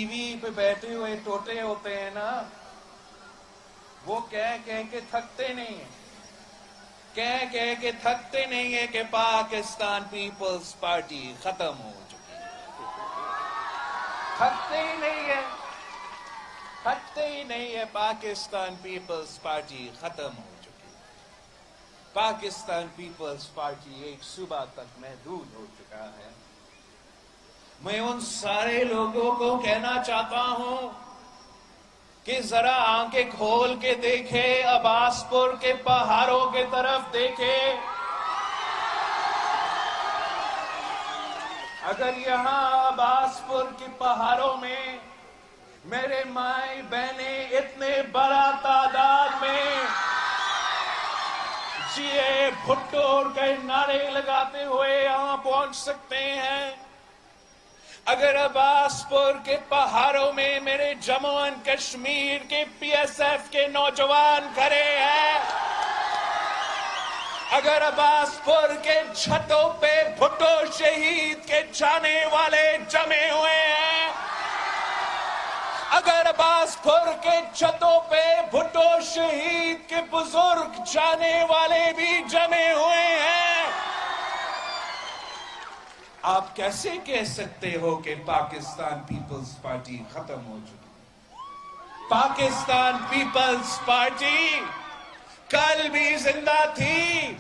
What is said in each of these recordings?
T V پہ بیٹھے ہوئے ٹوٹے ہوتے ہیں نا، وہ کہہ کے تھکتے نہیں ہیں، کہہ کے تھکتے نہیں ہیں کہ پاکستان پیپلز پارٹی ختم ہو چکی ہے۔ تھکتے ہی نہیں ہیں، تھکتے ہی نہیں ہے، پاکستان پیپلز پارٹی ختم ہو چکی ہے۔ پاکستان پیپلز پارٹی ایک صوبہ تک محدود ہو چکا ہے۔ میں ان سارے لوگوں کو کہنا چاہتا ہوں کہ ذرا آنکھیں کھول کے دیکھے، عباس پور کے پہاڑوں کے طرف دیکھے۔ اگر یہاں عباس پور کے پہاڑوں میں میرے مائیں بہنیں اتنے بڑا تعداد میں جیے بھٹو کے نعرے لگاتے ہوئے یہاں پہنچ سکتے ہیں، اگر عباس پور کے پہاڑوں میں میرے جموں اینڈ کشمیر کے پی ایس ایف کے نوجوان کھڑے ہیں، اگر عباس پور کے چھتوں پہ بھٹو شہید کے جانے والے جمے ہوئے ہیں، اگر عباس پور کے چھتوں پہ بھٹو شہید کے بزرگ جانے والے بھی جمے ہوئے ہیں، آپ کیسے کہہ سکتے ہو کہ پاکستان پیپلز پارٹی ختم ہو چکی؟ پاکستان پیپلز پارٹی کل بھی زندہ تھی،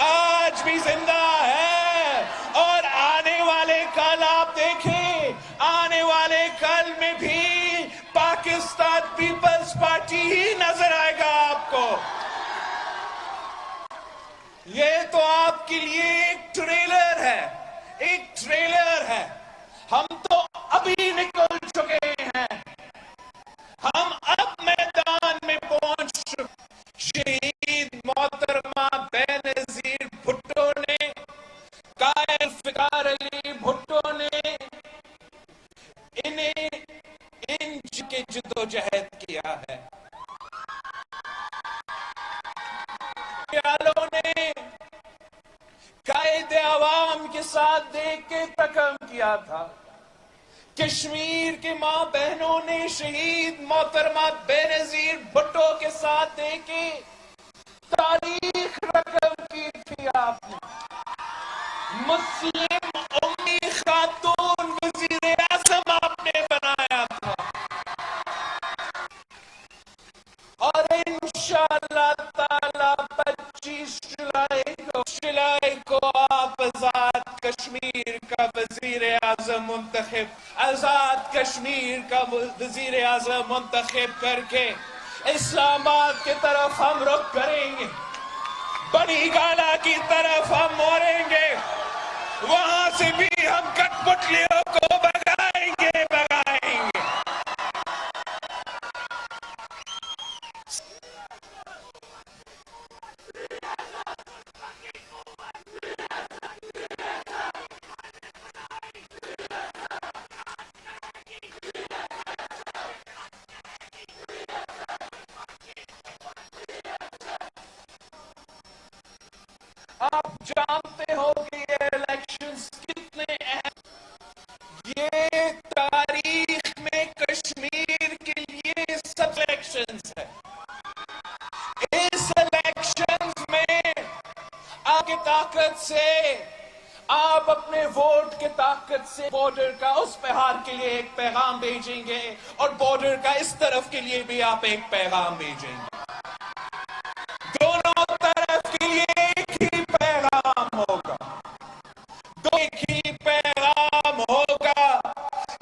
آج بھی زندہ ہے، اور آنے والے کل آپ دیکھیں، آنے والے کل میں بھی پاکستان پیپلز پارٹی ہی نظر آئے گا آپ کو۔ یہ تو آپ کے لیے ایک ٹریلر ہے، ایک ٹریلر ہے، ہم تو ابھی نکل چکے ہیں، ہم اب میدان میں پہنچ چکے۔ شہید محترمہ بینظیر بھٹو نے، قائد فقار علی بھٹو نے انہیں انچ کے جدوجہد کیا ہے، پیالوں نے قائد عوام کے ساتھ دیکھ کے تکم کیا تھا، کشمیر کے ماں بہنوں نے شہید محترمہ بینظیر بھٹو کے ساتھ دیکھ کے تاریخ رقم کی تھی۔ آپ نے مسلم امی خاتون وزیر اعظم آپ نے بنایا تھا، اور انشاءاللہ تعالی 25 جولائی کو آپ آزاد کشمیر کا وزیر اعظم منتخب، آزاد کشمیر کا وزیر اعظم منتخب کر کے اسلام آباد کی طرف ہم رخ کریں گے، بڑی گالا کی طرف ہم موڑیں گے، وہاں سے بھی ہم کٹ پتلیوں کو بگائیں گے۔ آپ جانتے ہو کہ یہ الیکشنز کتنے اہم، یہ تاریخ میں کشمیر کے لیے سب الیکشنز ہے۔ اس الیکشنز میں آپ کی طاقت سے، آپ اپنے ووٹ کی طاقت سے بارڈر کا اس پہاڑ کے لیے ایک پیغام بھیجیں گے، اور بارڈر کا اس طرف کے لیے بھی آپ ایک پیغام بھیجیں گے، دونوں طرف کے لیے ایک ہی پیغام ہوگا، ایک ہی پیغام ہوگا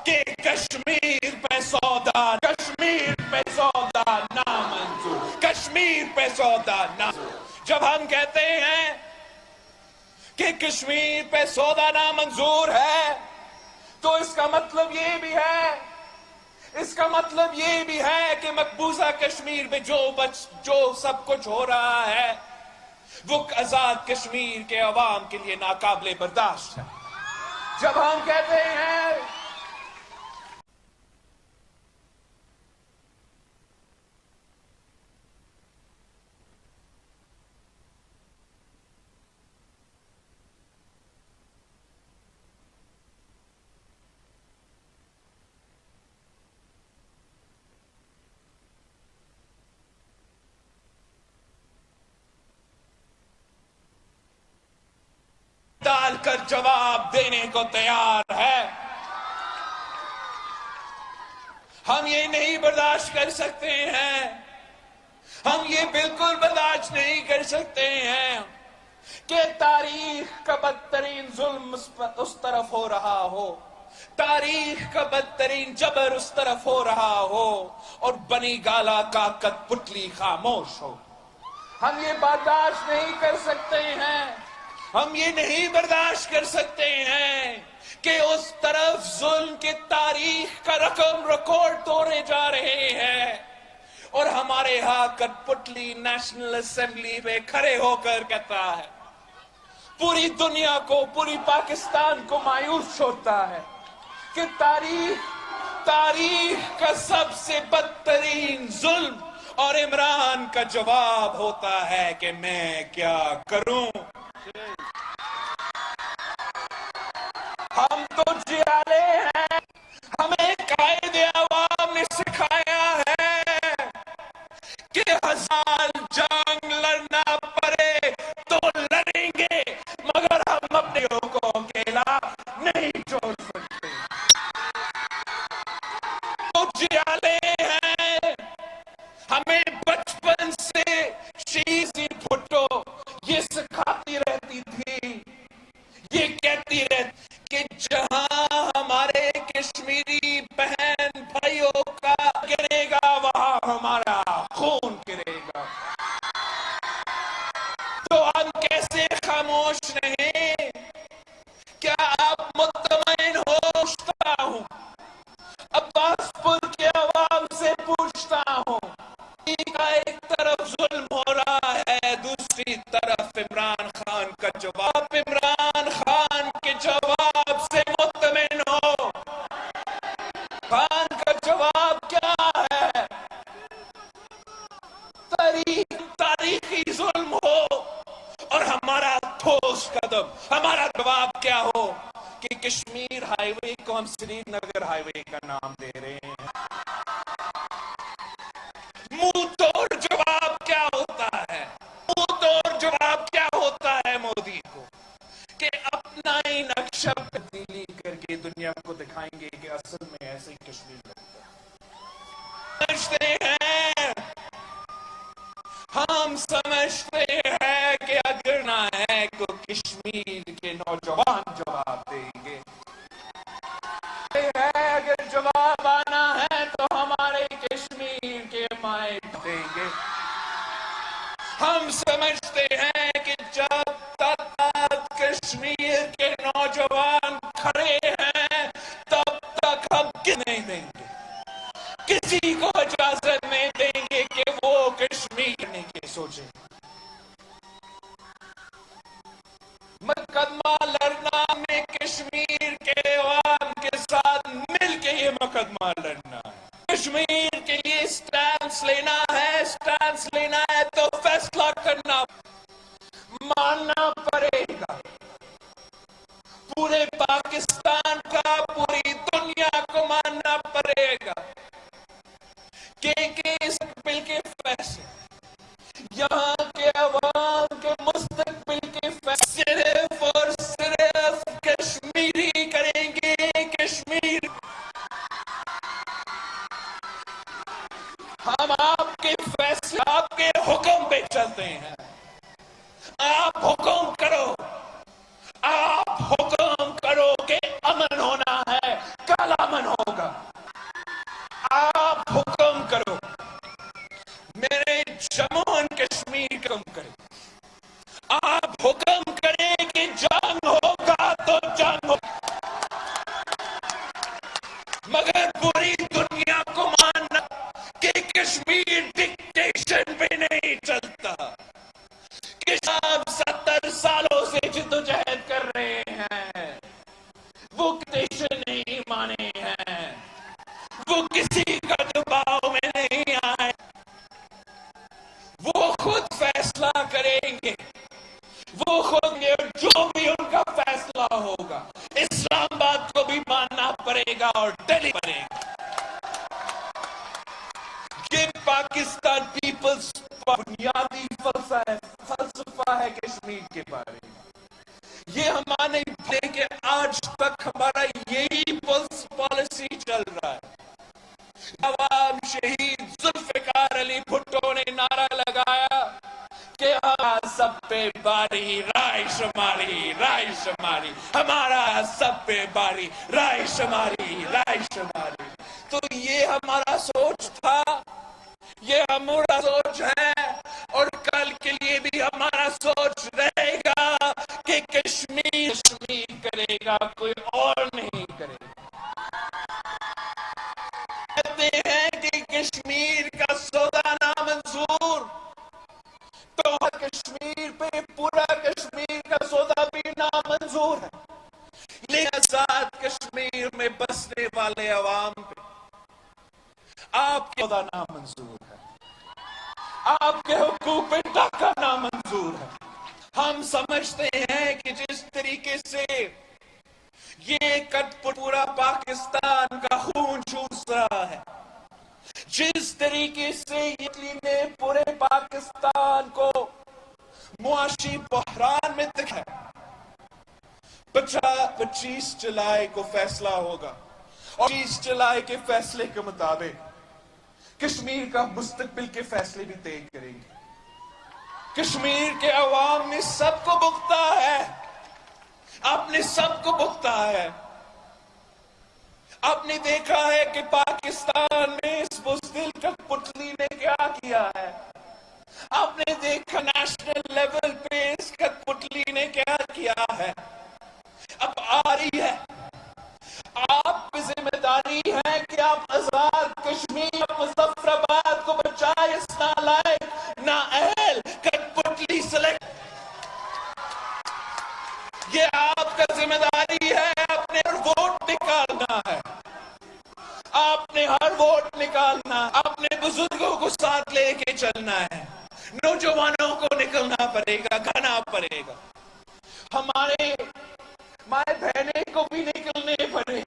کہ کشمیر پہ سودا، کشمیر پہ سودا نامنظور، کشمیر پہ سودا نامنظور۔ جب ہم کہتے ہیں کہ کشمیر پہ سودا نامنظور ہے، تو اس کا مطلب یہ بھی ہے، اس کا مطلب یہ بھی ہے کہ مقبوضہ کشمیر میں جو سب کچھ ہو رہا ہے وہ آزاد کشمیر کے عوام کے لیے ناقابل برداشت ہے۔ جب ہم کہتے ہیں کر جواب دینے کو تیار ہے۔ ہم یہ نہیں برداشت کر سکتے ہیں، ہم یہ بالکل برداشت نہیں کر سکتے ہیں کہ تاریخ کا بدترین ظلم اس طرف ہو رہا ہو، تاریخ کا بدترین جبر اس طرف ہو رہا ہو، اور بنی گالا کا کٹ پتلی خاموش ہو۔ ہم یہ برداشت نہیں کر سکتے ہیں، ہم یہ نہیں برداشت کر سکتے ہیں کہ اس طرف ظلم کی تاریخ کا رقم ریکارڈ توڑے جا رہے ہیں، اور ہمارے ہاں کٹ پتلی نیشنل اسمبلی میں کھڑے ہو کر کہتا ہے، پوری دنیا کو، پوری پاکستان کو مایوس ہوتا ہے کہ تاریخ کا سب سے بدترین ظلم، اور عمران کا جواب ہوتا ہے کہ میں کیا کروں۔ ہم تو جیالے ہیں، ہمیں قائد عوام نے سکھایا ہے کہ 1000 جنگ لڑنا پڑے تو لڑیں گے، مگر ہم اپنے کو اکیلا نہیں چھوڑ سکتے۔ تو جیالے ہیں، ہمیں بچپن سے شیزی بھٹو یہ سکھاتی رہتی تھی، یہ کہتی رہتی کہ جہاں ہمارے کشمیری بہن بھائیوں کا گرے گا وہاں ہمارا خون گرے گا۔ تو ہم کیسے خاموش رہیں؟ کیا آپ مطمئن ہو؟ پوچھتا ہوں، عباس پور کے عوام سے پوچھتا ہوں، ایک طرف ظلم ہو رہا ہے، دوسری طرف عمران خان کا جواب، عمران خان کے جواب سے مطمئن ہو؟ خان کا جواب کیا ہے؟ تاریخی ظلم ہو، اور ہمارا ٹھوس قدم، ہمارا جواب کیا ہو کہ کشمیر ہائی وے کو ہم سری نگر ہائی وے کا نام دے رہے ہیں۔ منہ توڑ جواب کیا ہوتا ہے؟ منہ توڑ جواب کیا ہوتا ہے مودی کو کہ اپنا ہی نقشہ تبدیلی کر کے دنیا کو دکھائیں گے کہ اصل میں ایسے ہی کشمیر لگتا ہے۔ سمجھتے ہیں، ہم سمجھتے ہیں کہ اگر نہ ہے تو کشمیر کے نوجوان جواب دیں گے، اگر جواب آنا ہے تو ہمارے کشمیر کے مائیں دیں گے۔ ہم سمجھتے ہیں کہ جب تک کشمیر کے نوجوان کھڑے ہیں تب تک ہم نہیں دیں گے، کسی کو اجازت نہیں دیں گے کہ وہ کشمیر نہیں کے سوچے۔ مقدمہ لڑنا میں کشمیر کے عوام کے ساتھ مل کے یہ مقدمہ لڑنا ہے، کشمیر کے لیے سٹانس لینا ہے تو فیصلہ کرنا، ماننا پڑے گا پورے پاکستان کا، پوری دنیا کو ماننا پڑے گا کہ مستقبل کے فیصلے، یہاں کے عوام کے مستقبل کے فیصلے صرف اور صرف کشمیری کریں گے۔ کشمیر، ہم آپ کے فیصلے، آپ کے حکم پہ چلتے ہیں، آپ حکم کرو، آپ حکم کرو کہ امن ہونا ہے، کل امن ہوگا، آپ حکم کرو، میرے جموں اینڈ کشمیر حکم کرے، آپ حکم کریں کہ جنگ ہوگا تو جنگ ہوگا، مگر پوری دنیا کو ماننا کہ کشمیر ڈکٹیشن پہ نہیں چلتا، کہ آپ 70 سالوں سے جدوجہد کر رہے ہیں، وہ ڈکٹیشن نہیں مانے ہیں، وہ کسی کا دباؤ میں نہیں آئے، وہ خود فیصلہ کریں گے، وہ خود، جو بھی ان کا فیصلہ ہوگا اسلام آباد کو بھی ماننا پڑے گا اور دلی پڑے گا۔ یہ پاکستان پیپلز بنیادی فلسفہ ہے کشمیر کے بارے میں، یہ ہمارے شہید ذوالفقار علی بھٹو نے نعرہ لگایا کہ سب پہ باری رائے شماری، رائے شماری، ہمارا سب پہ باری رائے شماری، رائے شماری۔ تو یہ ہمارا سوچ تھا، یہ ہمارا سوچ ہے، اور کل کے لیے بھی ہمارا سوچ رہے گا کہ کشمیر کرے گا، کوئی اور نہیں کرے گا۔ کہتے ہیں کہ کشمیر کا سودا نامنظور، تو کشمیر پہ پورا کشمیر کا سودا بھی نامنظور ہے، لیکن آزاد کشمیر میں بسنے والے عوام پہ آپ کے سودا نامنظور ہے، آپ کے حقوق پہ ڈاکہ نامنظور ہے۔ ہم سمجھتے ہیں کہ جس طریقے سے یہ کٹ پورا پاکستان کا خون چوس رہا ہے، جس طریقے سے اٹلی نے پورے پاکستان کو معاشی بحران میں دکھا ہے، 25 جولائی کو فیصلہ ہوگا، اور 25 جولائی کے فیصلے کے مطابق کشمیر کا مستقبل کے فیصلے بھی طے کریں گے۔ کشمیر کے عوام نے سب کو بھگتا ہے، آپ نے سب کو بھگتا ہے۔ آپ نے دیکھا ہے کہ پاکستان میں اس بزدل کٹ پتلی نے کیا کیا ہے، آپ نے دیکھا نیشنل لیول پہ اس کٹ پتلی نے کیا کیا ہے۔ اب آ رہی ہے، آپ کی ذمہ داری ہے کہ آپ آزاد کشمیر مظفر آباد کو بچائے اس نالائق نااہل کٹ پتلی سلیکٹ۔ یہ آپ کا ذمہ داری ہے، آپ نے ہر ووٹ نکالنا ہے، آپ نے ہر ووٹ نکالنا، اپنے بزرگوں کو ساتھ لے کے چلنا ہے، نوجوانوں کو نکلنا پڑے گا، گھنا پڑے گا، ہمارے مائیں بہنیں کو بھی نکلنے پڑے۔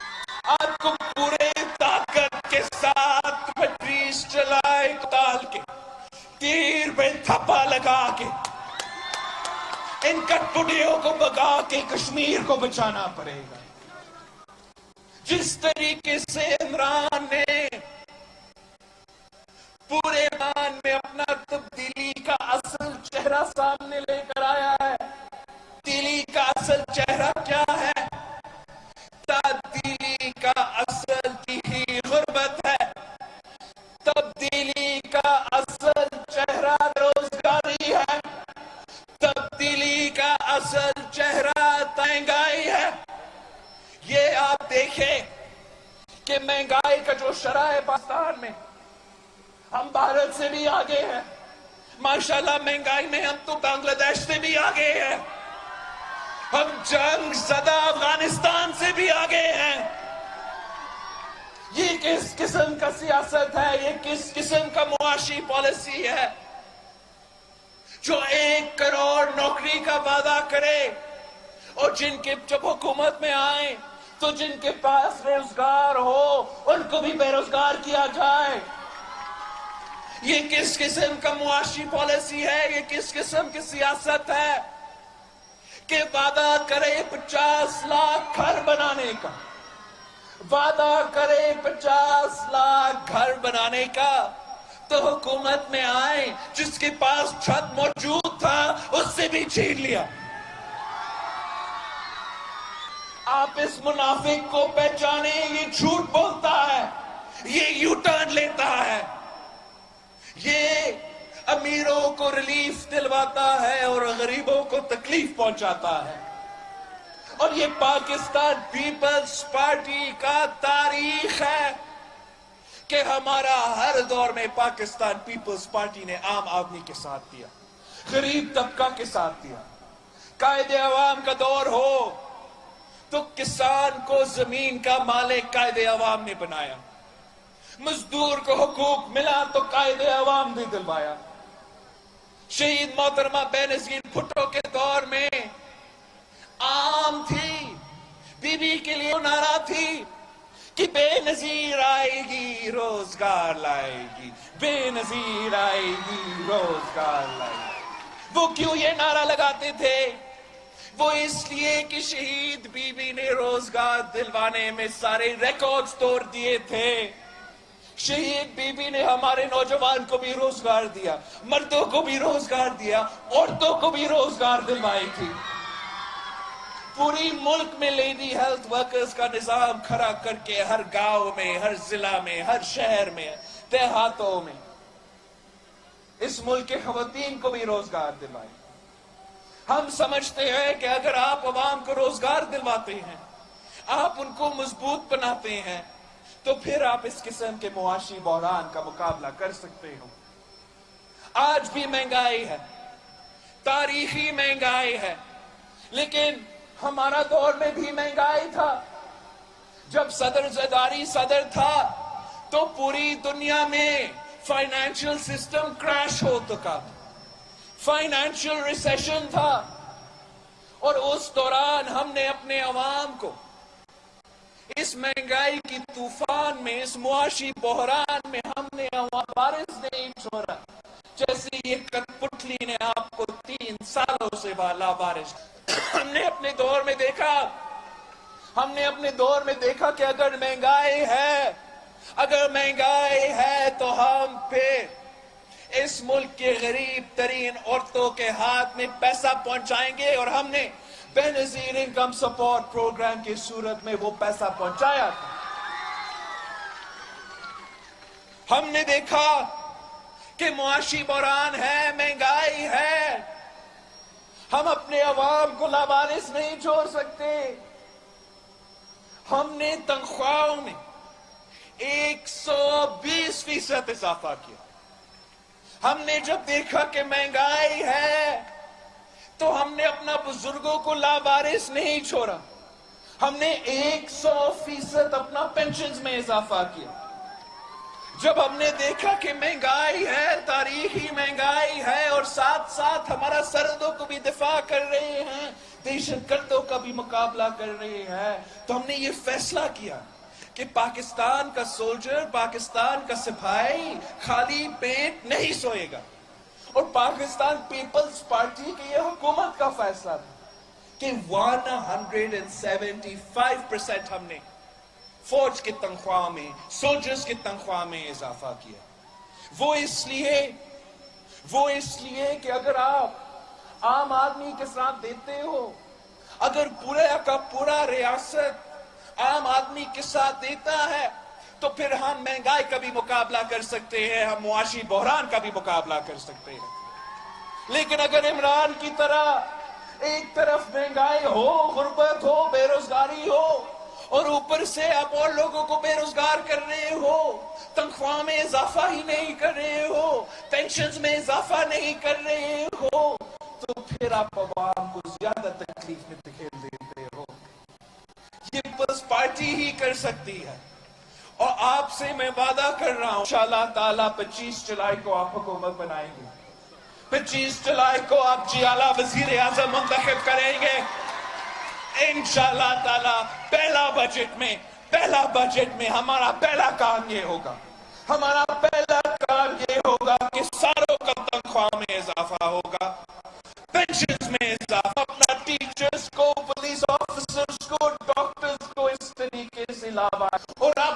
آپ کو پورے طاقت کے ساتھ 25 جولائی کو ڈال کے تیر پہ تھپا لگا کے ان کٹ پٹیوں کو بگا کے کشمیر کو بچانا پڑے گا۔ جس طریقے سے عمران نے پورے ایمان میں اپنا تبدیلی کا اصل چہرہ سامنے لے کر آیا ہے، تبدیلی کا اصل چہرہ کیا ہے؟ تبدیلی کا اصل ہی غربت ہے، تبدیلی کا اصل چہرہ روزگاری ہے، تبدیلی کا اصل چہرہ مہنگائی ہے۔ یہ آپ دیکھیں کہ مہنگائی کا جو شرح ہے پاکستان میں، ہم بھارت سے بھی آگے ہیں، ماشاءاللہ مہنگائی میں ہم تو بنگلہ دیش سے بھی آگے ہیں، ہم جنگ زدہ افغانستان سے بھی آگے ہیں۔ یہ کس قسم کا سیاست ہے، یہ کس قسم کا معاشی پالیسی ہے جو 1 کروڑ نوکری کا وعدہ کرے، اور جب حکومت میں آئیں تو جن کے پاس روزگار ہو ان کو بھی بے روزگار کیا جائے۔ یہ کس قسم کا معاشی پالیسی ہے، یہ کس قسم کی سیاست ہے کہ وعدہ کرے 50 لاکھ گھر بنانے کا، وعدہ کرے 50 لاکھ گھر بنانے کا، تو حکومت میں آئے جس کے پاس چھت موجود تھا اس سے بھی چھین لیا۔ آپ اس منافق کو پہچانے، یہ جھوٹ بولتا ہے، یہ یو ٹرن لیتا ہے، یہ امیروں کو ریلیف دلواتا ہے اور غریبوں کو تکلیف پہنچاتا ہے۔ اور یہ پاکستان پیپلز پارٹی کا تاریخ ہے کہ ہمارا ہر دور میں پاکستان پیپلز پارٹی نے عام آدمی کے ساتھ دیا، غریب طبقہ کے ساتھ دیا۔ قائد عوام کا دور ہو تو کسان کو زمین کا مالک قائد عوام نے بنایا، مزدور کو حقوق ملا تو قائد عوام نے دلوایا۔ شہید محترمہ بے نظیر بھٹو کے دور میں عام تھی، بی بی کے لیے نعرہ تھی کہ بے نظیر آئے گی روزگار لائے گی، بے نظیر آئے گی روزگار لائے گی۔ وہ کیوں یہ نعرہ لگاتے تھے؟ وہ اس لیے کہ شہید بی بی نے روزگار دلوانے میں سارے ریکارڈز توڑ دیے تھے۔ شہید بیوی نے ہمارے نوجوان کو بھی روزگار دیا، مردوں کو بھی روزگار دیا، عورتوں کو بھی روزگار دلوائی تھی۔ پوری ملک میں لیڈی ہیلتھ ورکرز کا نظام کھڑا کر کے ہر گاؤں میں، ہر ضلع میں، ہر شہر میں، دیہاتوں میں اس ملک کے خواتین کو بھی روزگار دلوائے۔ ہم سمجھتے ہیں کہ اگر آپ عوام کو روزگار دلواتے ہیں، آپ ان کو مضبوط بناتے ہیں، تو پھر آپ اس قسم کے معاشی بحران کا مقابلہ کر سکتے ہو۔ آج بھی مہنگائی ہے، تاریخی مہنگائی ہے، لیکن ہمارا دور میں بھی مہنگائی تھا۔ جب صدر زرداری صدر تھا تو پوری دنیا میں فائنینشل سسٹم کریش ہو چکا تھا، فائنینشل ریسیشن تھا، اور اس دوران ہم نے اپنے عوام کو اس مہنگائی کی طوفان میں، اس معاشی بحران میں ہم نے وارث نہیں چھوڑا۔ جیسے یہ کٹپٹلی نے آپ کو 3 سالوں سے لاوارث۔ ہم نے اپنے دور میں دیکھا کہ اگر مہنگائی ہے تو ہم پھر اس ملک کے غریب ترین عورتوں کے ہاتھ میں پیسہ پہنچائیں گے، اور ہم نے بے نظیر انکم سپورٹ پروگرام کی صورت میں وہ پیسہ پہنچایا تھا۔ ہم نے دیکھا کہ معاشی بحران ہے، مہنگائی ہے، ہم اپنے عوام کو لاوارث نہیں چھوڑ سکتے۔ ہم نے تنخواہوں میں 120% اضافہ کیا۔ ہم نے جب دیکھا کہ مہنگائی ہے تو ہم نے اپنا بزرگوں کو لاوارث نہیں چھوڑا، ہم نے 100% اپنا پینشنز میں اضافہ کیا۔ جب ہم نے دیکھا کہ مہنگائی ہے، تاریخی مہنگائی ہے، اور ساتھ ساتھ ہمارا سرحدوں کو بھی دفاع کر رہے ہیں، دہشت گردوں کا بھی مقابلہ کر رہے ہیں، تو ہم نے یہ فیصلہ کیا کہ پاکستان کا سولجر، پاکستان کا سپاہی خالی پیٹ نہیں سوئے گا۔ اور پاکستان پیپلز پارٹی کی یہ حکومت کا فیصلہ تھا کہ 175% ہم نے فوج کی تنخواہ میں، سولجرز کی تنخواہ میں اضافہ کیا۔ وہ اس لیے کہ اگر آپ عام آدمی کے ساتھ دیتے ہو، اگر پورے کا پورا ریاست عام آدمی کے ساتھ دیتا ہے، تو پھر ہم مہنگائی کا بھی مقابلہ کر سکتے ہیں، ہم معاشی بحران کا بھی مقابلہ کر سکتے ہیں۔ لیکن اگر عمران کی طرح ایک طرف مہنگائی ہو، غربت ہو، بے روزگاری ہو، اور اوپر سے آپ اور لوگوں کو بے روزگار کر رہے ہو، تنخواہ میں اضافہ ہی نہیں کر رہے ہو، پینشنز میں اضافہ نہیں کر رہے ہو، تو پھر آپ عوام کو زیادہ تکلیف میں دھکیل دیتے ہو۔ یہ پیپلز پارٹی ہی کر سکتی ہے، اور آپ سے میں وعدہ کر رہا ہوں انشاءاللہ تعالیٰ 25 جولائی کو آپ حکومت بنائیں گے، 25 جولائی کو آپ اعلیٰ وزیر اعظم منتخب کریں گے۔ انشاءاللہ تعالیٰ پہلا بجٹ میں ہمارا پہلا کام یہ ہوگا، کہ ساروں کا تنخواہ میں اضافہ ہوگا، پینشنز میں اضافہ، اپنا ٹیچرز کو، پولیس آفیسرز کو، ڈاکٹرز کو اس طریقے سے لاوا۔ اور آپ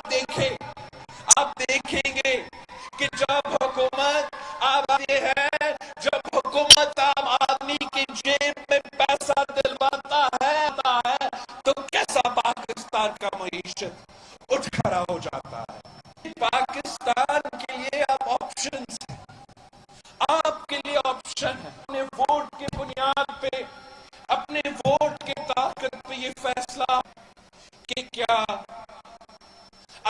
دیکھیں گے کہ جب حکومت عام آدمی کی جیب میں پیسہ دلواتا ہے تو کیسا پاکستان کا معیشت اٹھ کھڑا ہو جاتا ہے۔ پاکستان کے لیے اب آپشنز ہیں، آپ کے لیے آپشن ہے، اپنے ووٹ کی بنیاد پہ، اپنے ووٹ کی طاقت پہ یہ فیصلہ کہ کیا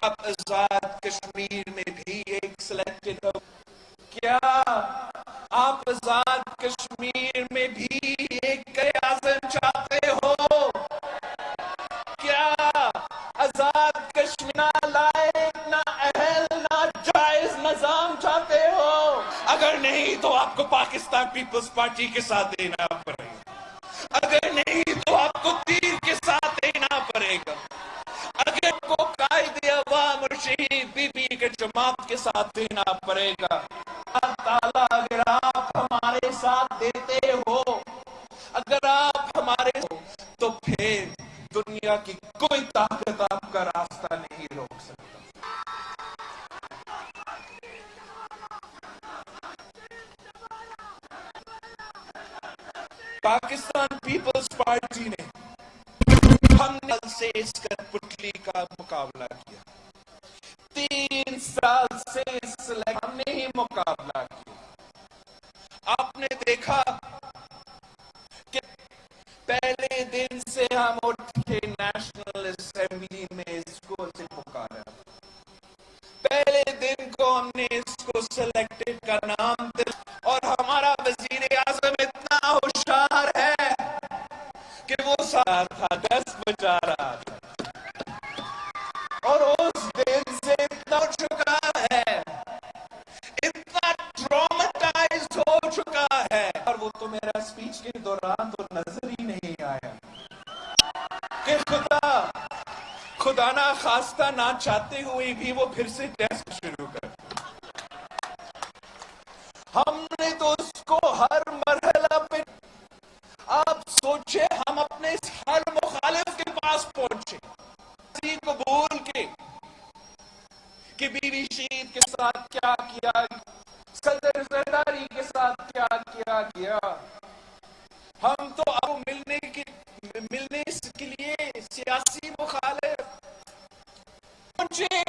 آپ آزاد کشمیر میں بھی ایک سلیکٹڈ ہو، کیا آپ آزاد کشمیر میں بھی ایک قیادت چاہتے ہو، کیا آزاد کشمیر نہ لائق، نہ اہل، نہ جائز نظام چاہتے ہو؟ اگر نہیں تو آپ کو پاکستان پیپلز پارٹی کے ساتھ دینا پڑے گا، اگر نہیں تو آپ کو تیر کے ساتھ دینا پڑے گا، اگر کو قائد عوام اور شہید بی بی کے جماعت کے ساتھ دینا پڑے گا۔ اللہ تعالیٰ اگر آپ ہمارے ساتھ دیتے ہو، اگر آپ ہمارے ہو، تو پھر دنیا کی کوئی طاقت آپ کا راستہ نہیں روک سکتا۔ پاکستان پیپلز پارٹی نے ہم نے سے اس کٹپتلی کا مقابلہ کیا. 3 سال سے ہم نے ہی مقابلہ کیا. آپ نے دیکھا کہ پہلے دن سے ہم اٹھ کے نیشنل اسمبلی میں اس کو سے پکارا. پہلے دن کو ہم نے اس کو سلیکٹڈ کا نام دیا اور ہمارا وزیر اعظم اتنا ہوشیار ہے کہ وہ ساتھ تھا 10 بجا رہا تھا اور اس دن سے اتنا ہو چکا ہے, اتنا ٹرامٹائز ہو چکا ہے, اور وہ تو میرا اسپیچ کے دوران تو نظر ہی نہیں آیا کہ خدا نہ خواستہ نہ چاہتے ہوئے بھی وہ پھر سے ٹیسٹ شروع کر. ہم نے تو اس کو ہر مرحلہ پہ, آپ سوچے ہم اپنے ہر مخالف کے پاس پہنچے اسی کو بھول کے کہ بی بی شہید کے ساتھ کیا کیا, صدر زرداری کے ساتھ کیا کیا گیا. ہم تو اب ملنے کے لیے سیاسی مخالف پہنچے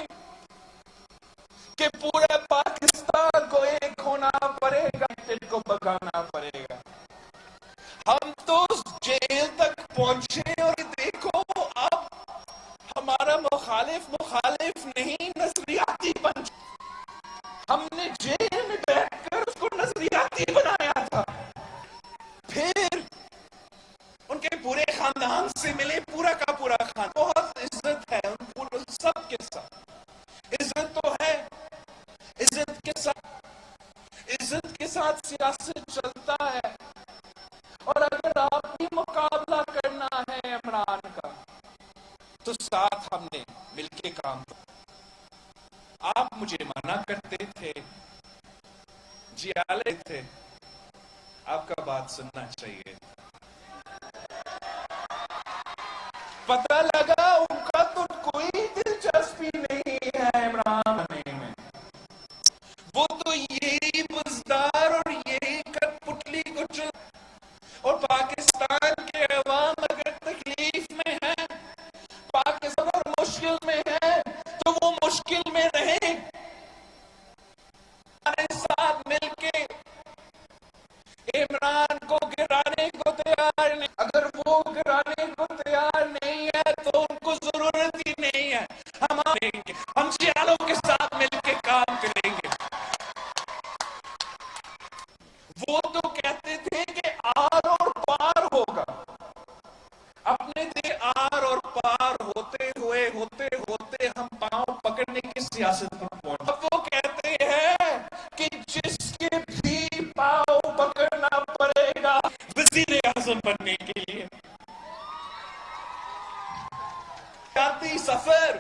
کہ پورے پاکستان کو ایک ہونا پڑے گا, ان کو بگانا پڑے گا. ہم تو جیل تک پہنچے اور دیکھو اب ہمارا مخالف نہیں نظریاتی بن. ہم نے جیل میں بیٹھ کر اس کو نظریاتی بنایا تھا. پھر ان کے پورے خاندان سے ملے, پورا کا پورا خاندان. بہت عزت ہے ان سب کے ساتھ, عزت تو ہے, عزت کے ساتھ سیاست چلتا ہے. اور اگر آپ بھی مقابلہ کرنا ہے عمران کا تو ساتھ ہم نے مل کے کام کیا. آپ مجھے منع کرتے تھے, جیالے تھے, آپ کا بات سننا چاہیے. پتہ لگا ان کا تو کوئی دلچسپی نہیں ہے عمران میں. وہ تو یہی بزدار اور یہی کٹپتلی کو چل, اور پاکستان کے عوام اگر تکلیف میں ہے, پاکستان اور مشکل میں ہے تو وہ مشکل میں رہے. ہمارے ساتھ مل کے عمران کو گرانے کو تیار نہیں. اگر وہ گرانے کو تیار نہیں ہے تو ان کو ضرورت ہی نہیں ہے. ہم سیالوں کے ساتھ مل کے کام کریں گے. وہ تو کہتے تھے کہ آر اور پار ہوگا. اپنے دے آر اور پار ہوتے ہوتے ہم پاؤں پکڑنے کی سیاست پر پہنچے. اب وہ کہتے ہیں کہ جس کے بھی پاؤں پکڑنا پڑے گا وزیر اعظم بننے کے لیے. سیاسی سفر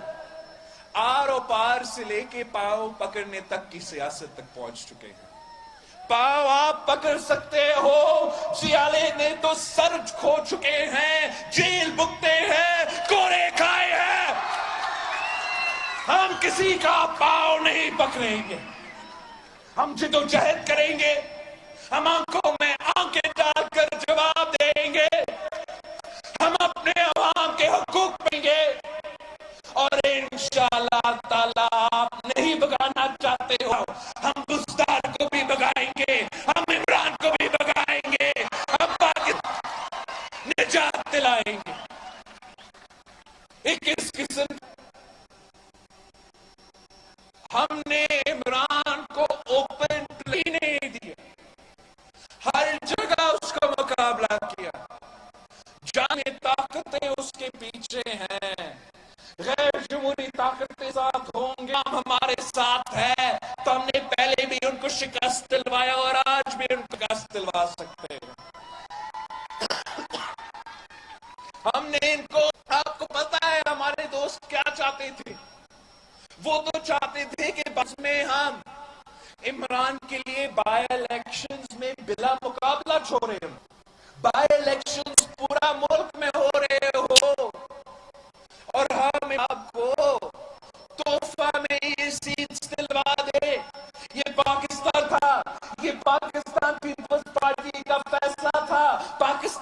آر و پار سے لے کے پاؤں پکڑنے تک کی سیاست تک پہنچ چکے ہیں. پاؤں آپ پکڑ سکتے ہو, سیالے نے تو سر کھو چکے ہیں, جیل بکتے ہیں, کوڑے کھائے ہیں. ہم کسی کا پاؤں نہیں پکڑیں گے. ہم جدوجہد کریں گے, ہم آنکھوں میں آنکھیں ڈال کر جواب دیں گے, ہم اپنے عوام کے حقوق پائیں گے. اور انشاءاللہ تعالیٰ آپ نہیں بگانا چاہتے ہو, ہم بزدار کو بھی بگائیں گے, ہم عمران کو بھی بگائیں گے, ہم پاکستان نجات دلائیں گے. ایک اس قسم ہم نے عمران کو اوپن پلے نہیں دیا, ہر جگہ اس کا مقابلہ کیا. جامع طاقتیں اس کے پیچھے ہیں, غیر جمہوری طاقتیں ساتھ ہوں گے, ہمارے ساتھ ہے تو ہم نے پہلے بھی ان کو شکست دلوایا اور آج بھی ان کو شکست دلوا سکتے ہیں. ہم نے ان کو, آپ کو پتا ہے ہمارے دوست کیا چاہتے تھے, وہ تو چاہتے تھے کہ بس میں ہم عمران کے لیے بائی الیکشنز میں بلا مقابلہ چھوڑے. بائی الیکشنز پورا ملک میں ہو رہے ہو اور ہم آپ کو تحفہ میں یہ سیٹس دلوا دے. یہ پاکستان تھا, یہ پاکستان پیپلز پارٹی کا فیصلہ تھا. پاکستان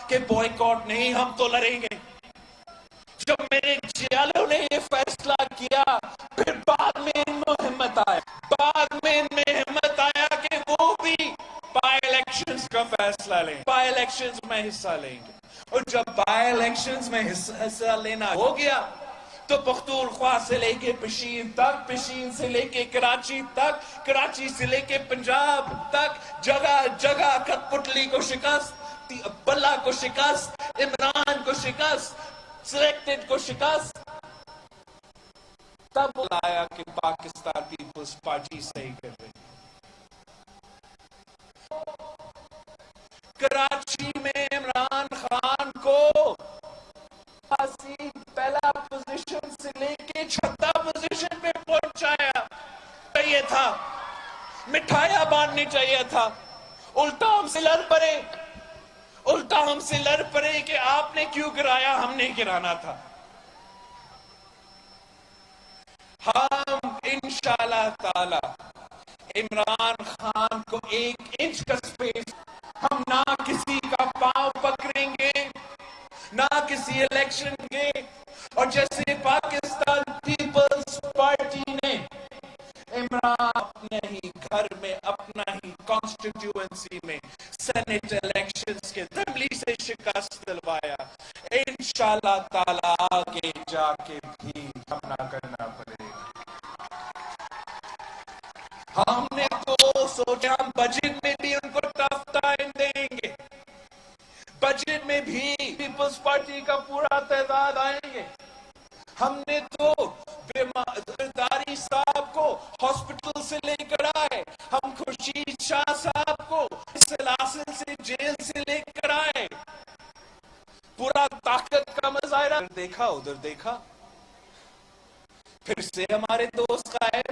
کہ بوائیکاٹ نہیں، ہم تو لڑیں گے. جب میرے جیالوں نے یہ فیصلہ کیا، پھر بعد میں ان میں ہمت آیا کہ وہ بھی بائی الیکشنز کا فیصلہ لیں، بائی الیکشنز میں حصہ لیں گے. اور جب بائی الیکشنز میں حصہ لینا ہو گیا تو پختونخوا سے لے کے پشین تک، پشین سے لے کے کراچی تک، کراچی سے لے کے پنجاب تک، جگہ جگہ کٹ پتلی کو شکست، بلہ کو شکست، عمران کو شکست، سلیکٹڈ کو شکست. تب بلایا کہ پاکستان پیپلز پارٹی صحیح کر رہی. کراچی میں عمران خان کو پہلا پوزیشن سے لے کے 6 پوزیشن پہ پہنچایا. چاہیے تھا مٹھائیاں بانٹنی چاہیے تھا. الٹا ہم سے لڑ پڑے کہ آپ نے کیوں گرایا، ہم نے گرانا تھا. ہم انشاءاللہ تعالی عمران خان کو 1 انچ کا سپیس، ہم نہ کسی کا پاؤں پکڑیں گے، نہ کسی الیکشن کے. اور جیسے پاکستان پیپلز پارٹی نے عمران اپنے ہی گھر میں، اپنا ہی کانسٹیٹیوئنسی میں سینٹ الیکشنز کے اسمبلی سے شکست دلوایا، انشاءاللہ تعالی آگے جا کے بھی ہم نہ کرنا پڑے. ہم نے تو سوچا ہم بجٹ میں بھی ان کو ٹف ٹائم دیں گے، بجٹ میں بھی پیپلز پارٹی کا پورا تعداد آئیں گے. ہم نے تو زرداری صاحب کو ہاسپٹل سے لے کر آئے، ہم خورشید شاہ صاحب کو سلاسل سے جیل سے لے کر آئے. پورا طاقت کا مظاہرہ دیکھا، ادھر دیکھا، پھر سے ہمارے دوست غائب.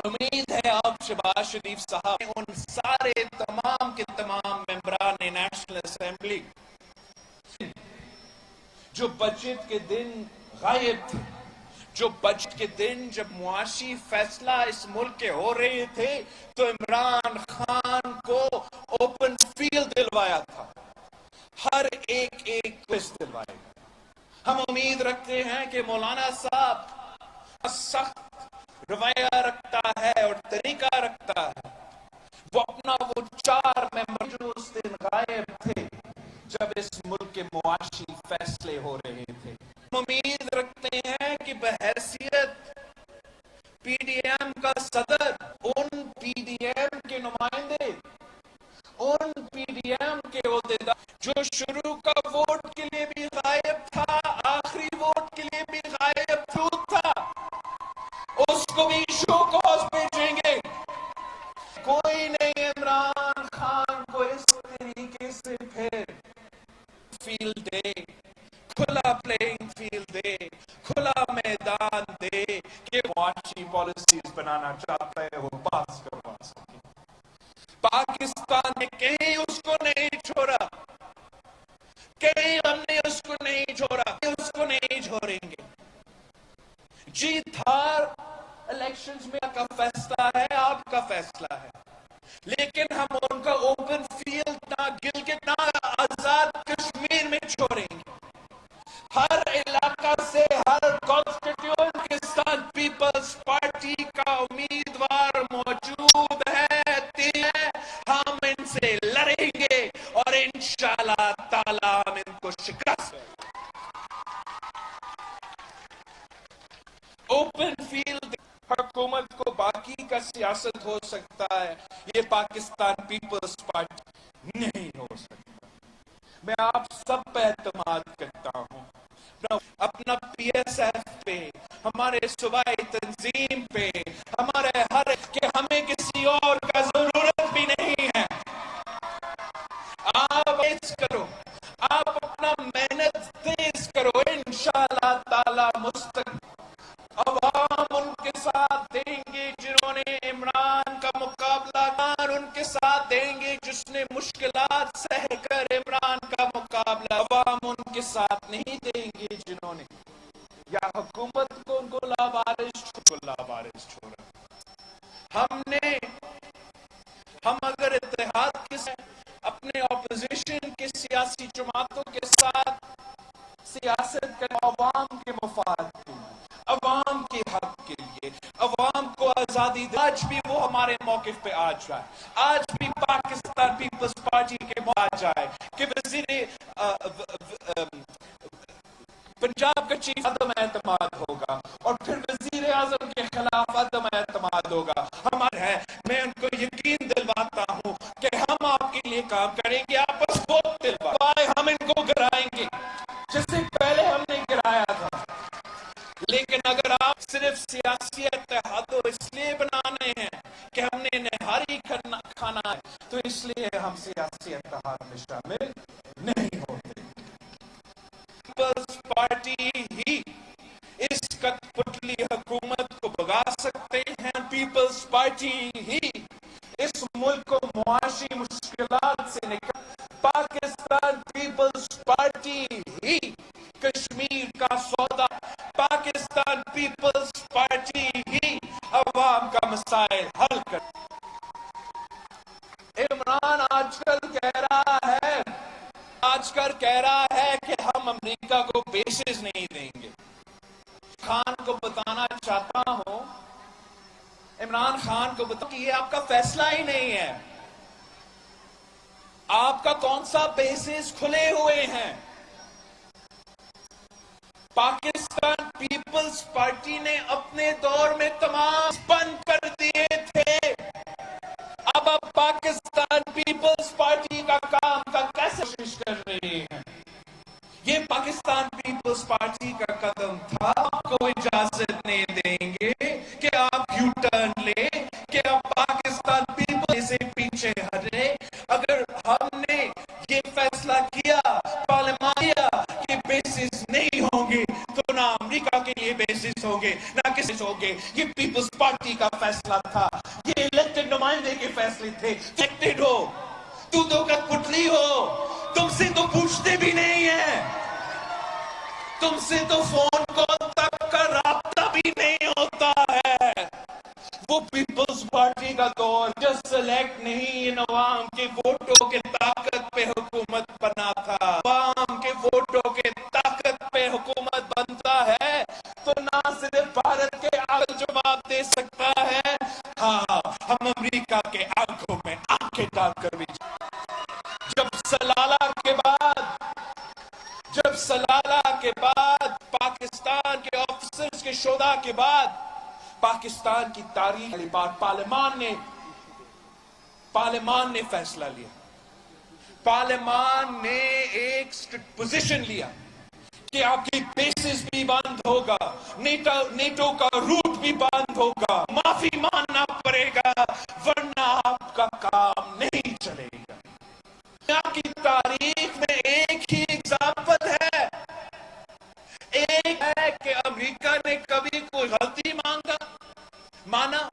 امید ہے آپ شہباز شریف صاحب ان سارے تمام کے تمام ممبران نیشنل اسمبلی جو بجٹ کے دن غائب تھے، جو بجٹ کے دن جب معاشی فیصلہ اس ملک کے ہو رہے تھے تو عمران خان کو اوپن فیلڈ دلوایا تھا، ہر ایک کوئز دلوائے. ہم امید رکھتے ہیں کہ مولانا صاحب سخت رویہ رکھتا ہے اور طریقہ رکھتا ہے. وہ اپنا وہ 4 ممبر جو اس دن غائب تھے جب اس ملک کے معاشی فیصلے ہو رہے تھے، ہم امید رکھتے ہیں کہ بحیثیت پی ڈی ایم کا صدر، ان پی ڈی ایم کے نمائندے، ان پی ڈی ایم کے عہدیدار جو شروع کا ووٹ کے لیے بھی غائب تھا، آخری ووٹ کے لیے بھی غائب تھا، اس کو بھی شو کاز بھیجیں گے. کوئی نہیں عمران خان کو اس طریقے سے پھر فیلڈ دے، کھلا پلینگ فیلڈ دے، کھلا میدان دے کہ معاشی پالیسیز بنانا چاہتا ہے وہ پاس کروا سکے. پاکستان نے کہیں اس کو نہیں چھوڑا، کہیں ہم نے اس کو نہیں چھوڑا، اس کو نہیں چھوڑیں گے. جیت ہار الیکشنز میں آپ کا فیصلہ ہے، آپ کا فیصلہ ہے، لیکن ہم ان کا اوپن فیلڈ نہ گلگت نہ آزاد کشمیر میں چھوڑیں گے. ہر علاقہ سے ہر کانسٹیٹیوئنٹ کے ساتھ پیپلز پارٹی کا امیدوار موجود ہے، ہم ان سے لڑیں گے اور انشاءاللہ تعالی ہم ان کو شکست. اوپن فیلڈ حکومت کو باقی کا سیاست ہو سکتا ہے، یہ پاکستان پیپلز پارٹی نہیں ہو سکتا. میں آپ سب پہ اعتماد کرتا ہوں، اپنا پی ایس ایف پہ، ہمارے صوبائی تنظیم پہ، ہمارے ہر کہ ہمیں کسی اور کا ضرورت بھی نہیں ہے. آپ ایس کرو، آپ اپنا محنت تیز کرو، انشاءاللہ تعالی مستقبل عوام ان کے ساتھ دیں گے جنہوں نے عمران کا مقابلہ کیا، ان کے ساتھ دیں گے جس نے مشکلات سہ کر عمران کا مقابلہ. عوام ان کے ساتھ نہیں دیں گے جنہوں نے یا حکومت کو ان کو لابارش چھوڑا. ہم نے ہم اگر اتحاد کے ساتھ اپنے اپوزیشن کے سیاسی جماعتوں کے ساتھ سیاست کریں عوام کے مفاد کے لیے، عوام کے حق کے لیے، عوام کو آزادی دے، آج بھی وہ ہمارے موقف پہ آ جائے، آج بھی پاکستان پیپلز پارٹی کے آ جائے کہ پنجاب کا چیف عدم اعتماد ہوگا اور پھر وزیر اعظم کے خلاف عدم اعتماد ہوگا، ہمارا ہے، میں ان کو یقین دلواتا ہوں کہ ہم آپ کے لیے کام کریں گے، آپ بس ووٹ دلوائیں، ہم ان کو گرائیں گے جیسے پہلے ہم نے گرایا تھا۔ لیکن اگر آپ صرف سیاسی اتحاد اس لیے بنانے ہیں کہ ہم نے نہاری کھانا ہے تو اس لیے ہم سیاسی اتحاد میں شامل نہیں ہوتے۔ پیپلز پارٹی ہی اس کٹ پتلی حکومت کو بگا سکتے ہیں، پیپلز پارٹی ہی اس ملک کو معاشی مشکلات سے نکال، پاکستان پیپلز پارٹی ہی کشمیر کا سودا، پاکستان پیپلز پارٹی ہی عوام کا مسائل حل کر۔ عمران آج کل کہہ رہا ہے کہ ہم امریکہ کو بیسز نہیں دیں گے۔ خان کو بتانا چاہتا ہوں، عمران خان کو بتا کہ یہ آپ کا فیصلہ ہی نہیں ہے، آپ کا کون سا بیسز کھلے ہوئے ہیں؟ پاکستان پیپلز پارٹی نے اپنے دور میں تمام بند کر دیے تھے، اب پاکستان پیپلز پارٹی کا کام کا کیسے کوشش کر رہی ہے؟ یہ پاکستان پیپلز پارٹی کا قدم تھا، آپ کو اجازت نہیں دیں گے کہ آپ یو ٹرن لیں، کہ آپ پاکستان پیپلز سے پیچھے ہٹے۔ اگر ہم نے یہ فیصلہ کیا، پارلیمان کیا کہ بیسز نہیں ہوں گے تو نہ امریکہ کے لیے بیسز ہوں گے نہ کسی ہوں گے، یہ پیپلز پارٹی کا فیصلہ تھا، یہ الیکٹڈ نمائندے کے فیصلے تھے۔ الیکٹڈ ہو تو کٹپتلی ہو، تم سے تو پوچھتے بھی نہیں ہیں، تم سے تو فون کال تک کا رابطہ بھی نہیں ہوتا ہے۔ وہ پیپلز پارٹی کا دور جس سلیکٹ نہیں، ان عوام کے ووٹوں کے طاقت پہ حکومت بنا تھا، عوام کے ووٹوں کے طاقت پہ حکومت بنتا ہے تو نہ صرف بھارت کے عقل جواب دے سکتا ہے، ہاں ہم امریکہ کے آنکھوں میں آنکھیں ڈال کر بھی جب سلالہ کے بعد پاکستان کے آفیسرز کے شہداء کے بعد پاکستان کی تاریخ والی بات پارلیمان نے فیصلہ لیا، پارلیمان نے ایک سٹرکٹ پوزیشن لیا کہ آپ کی بیسز بھی بند ہوگا، نیٹو کا روٹ بھی بند ہوگا، معافی ماننا پڑے گا ورنہ آپ کا کام نہیں چلے گا۔ دنیا کی تاریخ میں ایک ہی ایگزامپل ہے، ایک ہے کہ امریکہ نے کبھی کوئی غلطی مانا،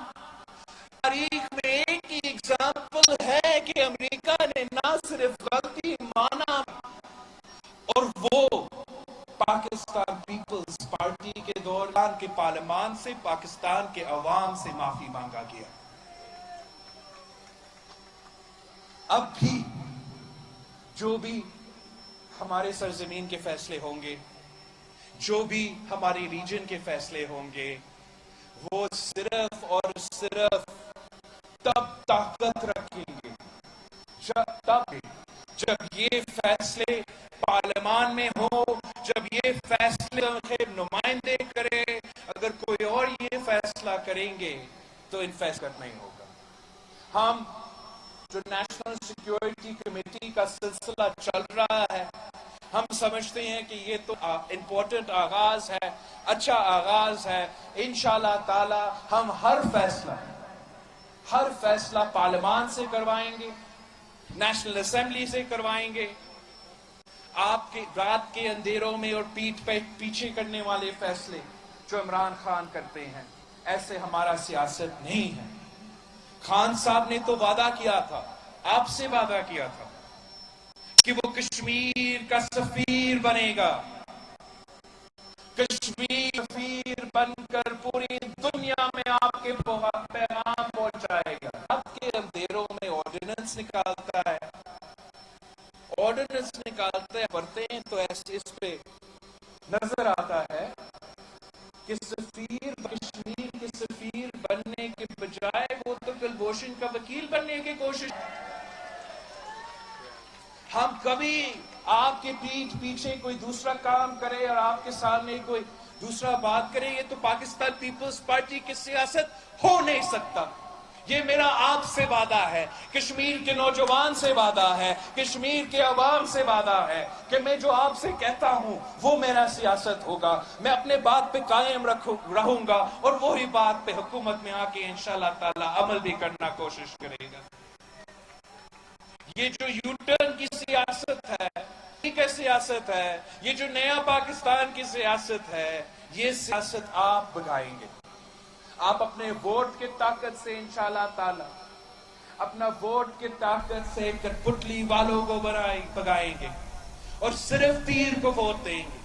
تاریخ میں ایک ہی ایگزامپل ہے کہ امریکہ نے نہ صرف غلطی مانا اور وہ پاکستان پیپلز پارٹی کے دوران کے پارلیمان سے، پاکستان کے عوام سے معافی مانگا گیا۔ اب بھی جو بھی ہمارے سرزمین کے فیصلے ہوں گے، جو بھی ہماری ریجن کے فیصلے ہوں گے، وہ صرف اور صرف تب طاقت رکھیں گے جب یہ فیصلے پارلیمان میں ہو، جب یہ فیصلے نمائندے کریں۔ اگر کوئی اور یہ فیصلہ کریں گے تو ان فیصلہ نہیں ہوگا۔ ہم جو نیشنل سیکیورٹی کمیٹی کا سلسلہ چل رہا ہے، ہم سمجھتے ہیں کہ یہ تو امپورٹنٹ آغاز ہے، اچھا آغاز ہے، انشاءاللہ تعالی ہم ہر فیصلہ پارلیمان سے کروائیں گے، نیشنل اسمبلی سے کروائیں گے۔ آپ کے رات کے اندھیروں میں اور پیٹھ پہ پیچھے کرنے والے فیصلے جو عمران خان کرتے ہیں، ایسے ہمارا سیاست نہیں ہے۔ خان صاحب نے تو وعدہ کیا تھا، آپ سے وعدہ کیا تھا کہ وہ کشمیر کا سفیر بنے گا، کشمیر سفیر بن کر پوری دنیا میں آپ کے پیغام پہنچائے گا۔ رات کے اندھیروں میں اور آرڈیننس نکالتا ہے، آرڈیننس نکالتے ہیں، پڑھتے ہیں تو ایسے اس پہ نظر آتا ہے کہ سفیر کشمیر کے سفیر بننے کے بجائے وہ تو کلبھوشن کا وکیل بننے کی کوشش. ہم کبھی آپ کے پیچھے کوئی دوسرا کام کرے اور آپ کے سامنے کوئی دوسرا بات کرے، یہ تو پاکستان پیپلز پارٹی کی سیاست ہو نہیں سکتا. یہ میرا آپ سے وعدہ ہے، کشمیر کے نوجوان سے وعدہ ہے، کشمیر کے عوام سے وعدہ ہے کہ میں جو آپ سے کہتا ہوں وہ میرا سیاست ہوگا. میں اپنے بات پہ قائم رہوں گا اور وہی بات پہ حکومت میں آ کے انشاءاللہ تعالی عمل بھی کرنا کوشش کرے گا. یہ جو یو ٹرن کی سیاست ہے، یہ سیاست ہے، یہ جو نیا پاکستان کی سیاست ہے، یہ سیاست آپ بگائیں گے. آپ اپنے ووٹ کی طاقت سے انشاءاللہ تعالی، اپنا ووٹ کی طاقت سے کٹپٹلی والوں کو بگائیں گے اور صرف تیر کو ووٹ دیں گے.